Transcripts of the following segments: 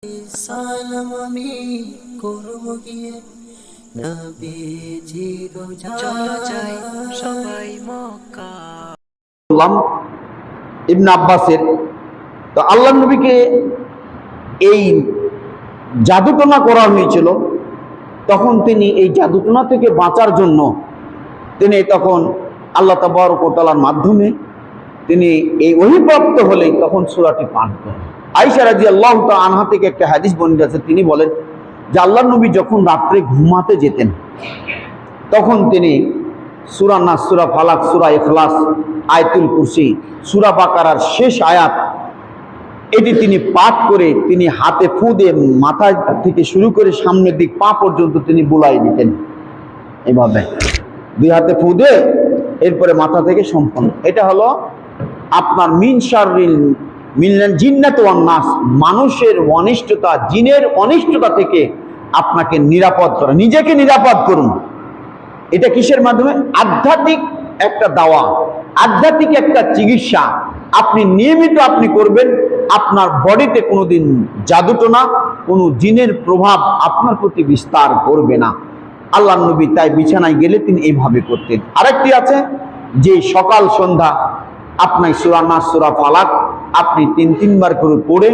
সালাম আমি করব গিয়ে নবীজির চলো যাই সবাই মক্কা। ইবনে আব্বাসের তো আল্লাহ নবীকে এই জাদুটোনা করা হয়েছিল। তখন তিনি এই জাদুটোনা থেকে বাঁচার জন্য তিনি তখন আল্লাহ তাবারক ওয়া তাআলার মাধ্যমে তিনি এই ওহীপ্রাপ্ত হলেই তখন সূরাটি পাঠ করেন। আয়েশা রাদিয়াল্লাহু তাআলা আনহা থেকে একটা হাদিস বর্ণিত আছে, তিনি বলেন যে আল্লাহ নবী যখন রাত্রে ঘুমাতে যেতেন তখন তিনি সূরা নাস, সূরা ফালাক, সূরা ইখলাস, আয়াতুল কুরসি, সূরা বাকারার শেষ আয়াত এটি তিনি পাঠ করে তিনি হাতে ফু দিয়ে মাথা থেকে শুরু করে সামনের দিক পা পর্যন্ত তিনি বুলাই দিতেন। এভাবে দুই হাতে ফু দিয়ে এরপরে মাথা থেকে সম্পন্ন। এটা হলো আপনার মিন শাররিল জিন্নাত ওয়ান নাস, মানুষের অনিষ্টতা, জিনের অনিষ্টতা থেকে আপনাকে নিরাপদ করা, নিজেকে নিরাপদ করুন। এটা কিসের মাধ্যমে? আধ্যাত্মিক একটা দাওয়া, আধ্যাত্মিক একটা চিকিৎসা আপনি নিয়মিত আপনি করবেন। আপনার বডিতে কোনোদিন জাদুটোনা, কোনো জিনের প্রভাব আপনার প্রতি বিস্তার করবে না। আল্লাহ নবী তাই বিছানায় গেলে তিনি এইভাবে করতেন। আরেকটি আছে যে সকাল সন্ধ্যা আপনার সূরা নাস, সূরা ফালাক আপনি তিনবার করে পড়ে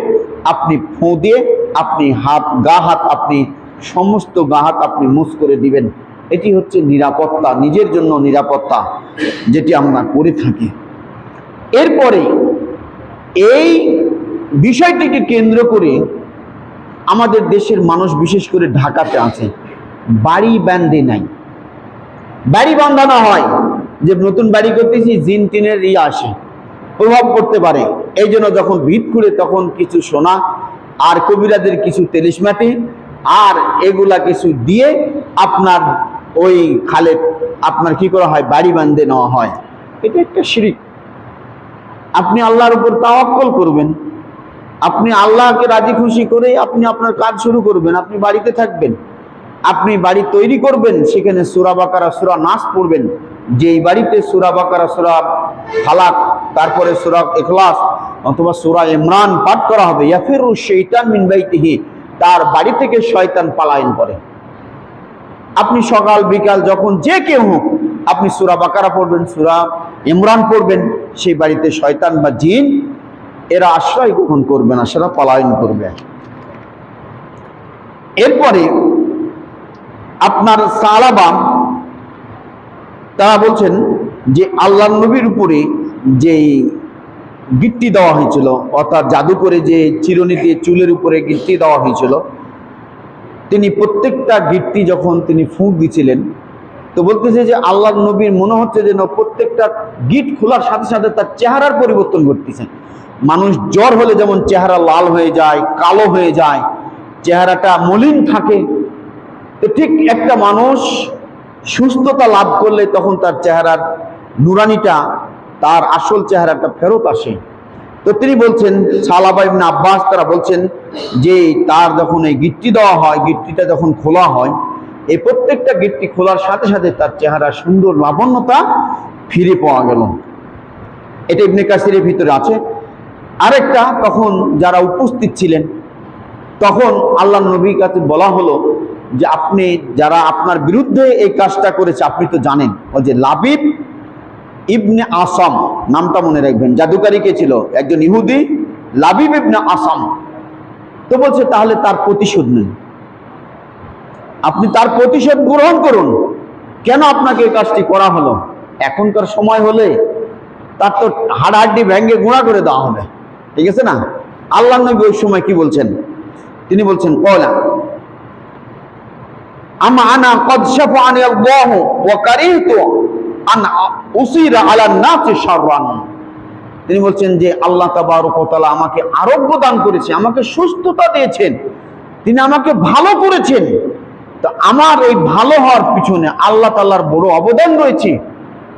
আপনি ফু দিয়ে আপনি গা হাত আপনি সমস্ত গা হাত আপনি মুছ করে দিবেন। এটি হচ্ছে নিরাপত্তা, নিজের জন্য নিরাপত্তা যেটি আমরা করে থাকি। এরপরে এই বিষয়টিকে কেন্দ্র করে আমাদের দেশের মানুষ, বিশেষ করে ঢাকাতে আছে, বাড়ি বাঁধে নাই। বাড়ি বাঁধানো হয় যে নতুন বাড়ি করতেছি, জিন টিনের আসে, প্রভাব পড়তে পারে। এই জন্য যখন ভিত খুঁড়ে তখন কিছু সোনা আর কবিরাদের কিছু তেলিশমাটি আর এগুলা কিছু দিয়ে আপনার ওই খালে আপনার কি করা হয়, বাড়ি বাঁধে নেওয়া হয়। এটা একটা শিরক। আপনি আল্লাহর উপর তাওয়াক্কুল করবেন, আপনি আল্লাহকে রাজি খুশি করে আপনি আপনার কাজ শুরু করবেন। আপনি বাড়িতে থাকবেন, আপনি বাড়ি তৈরি করবেন, সেখানে সূরা বাকারা, সূরা নাস পড়বেন। যেই বাড়িতে সূরা বাকারা, সূরা ফালাক, তারপরে সূরা ইখলাস অথবা সূরা ইমরান পাঠ করা হবে, ইয়াফিরু শাইতান মিন বাইতিহি, তার বাড়ি থেকে শয়তান পলায়ন করে। আপনি সকাল বিকাল যখন যে কেউ হোক আপনি সূরা বাকারা পড়বেন, সূরা ইমরান পড়বেন, সেই বাড়িতে শয়তান বা জিন এরা আশ্রয় গ্রহণ করবে না, সেটা পলায়ন করবে। এরপরে আপনার সাহাবা তারা বলছেন যে আল্লাহ নবীর উপরে যে গিট্টি দেওয়া হয়েছিল, অর্থাৎ জাদু করে যে চিরুনি দিয়ে চুলের উপরে গিট্টি দেওয়া হয়েছিল, তিনি প্রত্যেকটা গিট্টি যখন তিনি ফুঁক দিছিলেন তো বলতেছে যে আল্লাহ নবীর মনে হচ্ছে যেন প্রত্যেকটা গিট খোলার সাথে সাথে তার চেহারার পরিবর্তন ঘটতেছে। মানুষ জ্বর হলে যেমন চেহারা লাল হয়ে যায়, কালো হয়ে যায়, চেহারাটা মলিন থাকে, তো ঠিক একটা মানুষ সুস্থতা লাভ করলে তখন তার চেহারার নুরানিটা, তার আসল চেহারাটা ফেরত আসে। তো তিনি বলছেন, সাহাবা ইবনে আব্বাস তারা বলছেন যে তার যখন এই গিট্টি দেওয়া হয়, গিট্টিটা যখন খোলা হয়, এই প্রত্যেকটা গিট্টি খোলার সাথে সাথে তার চেহারা সুন্দর লাবণ্যতা ফিরে পাওয়া গেল। এটা ইবনে কাসিরের ভিতরে আছে। আরেকটা, তখন যারা উপস্থিত ছিলেন তখন আল্লাহ নবীর কাছে বলা হলো যে আপনি যারা আপনার বিরুদ্ধে এই কাজটা করেছে, আপনি তো জানেন ও যে লাবিব ইবনে আসাম, নামটা মনে রাখবেন, জাদুকারী কে ছিল? একজন ইহুদি, লাবিব ইবনে আসাম। তো বলছে তাহলে তার প্রতিশোধ নেন, আপনি তার প্রতিশোধ গ্রহণ করুন। কেন আপনাকে এই কাজটি করা হলো? এখনকার সময় হলে তার তো হাড়াহাড্ডি ভেঙে গুঁড়া করে দেওয়া হবে, ঠিক আছে না? আল্লাহ নবী ওই সময় কি বলছেন? তিনি বলছেন কওলা আমা আনা কদ শাফাআনি আল্লাহু ওয়া কারিহতু আন উসিরা আলা নাসি শাররান। তিনি বলছেন যে আল্লাহ তাবারক ওয়া তাআলা আমাকে আরোগ্য দান করেছে, আমাকে সুস্থতা দিয়েছেন, তিনি আমাকে ভালো করেছেন। তো আমার এই ভালো হওয়ার পিছনে আল্লাহ তাআলার বড় অবদান রয়েছে।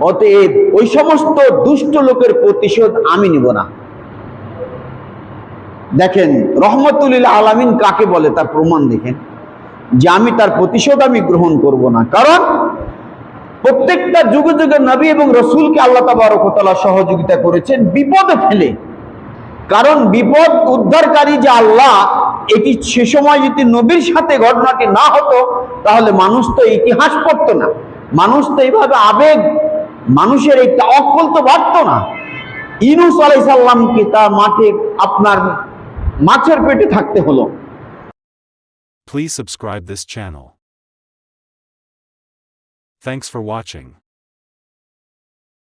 অতএব ওই সমস্ত দুষ্ট লোকের প্রতিশোধ আমি নিব না। দেখেন রহমতুল লিল আলামিন কাকে বলে তার প্রমাণ দেখেন, যে আমি তার প্রতিশোধ আমি গ্রহণ করব না। কারণ প্রত্যেকটা যুগে যুগে নবী এবং রসুলকে আল্লাহ তাবারক ওয়া তাআলা সহযোগিতা করেছেন বিপদে ফেলে। কারণ বিপদ উদ্ধারকারী যে আল্লাহ, এটি সে সময় যদি নবীর সাথে ঘটনাটি না হতো তাহলে মানুষ তো ইতিহাস পড়তো না, মানুষ তো এইভাবে আবেগ, মানুষের এই তাওয়াক্কুল তো বাড়তো না। ইউনূস আলাইহিস সালামকে তার মাঠে আপনার মাছের পেটে থাকতে হলো। Please subscribe this channel. Thanks for watching.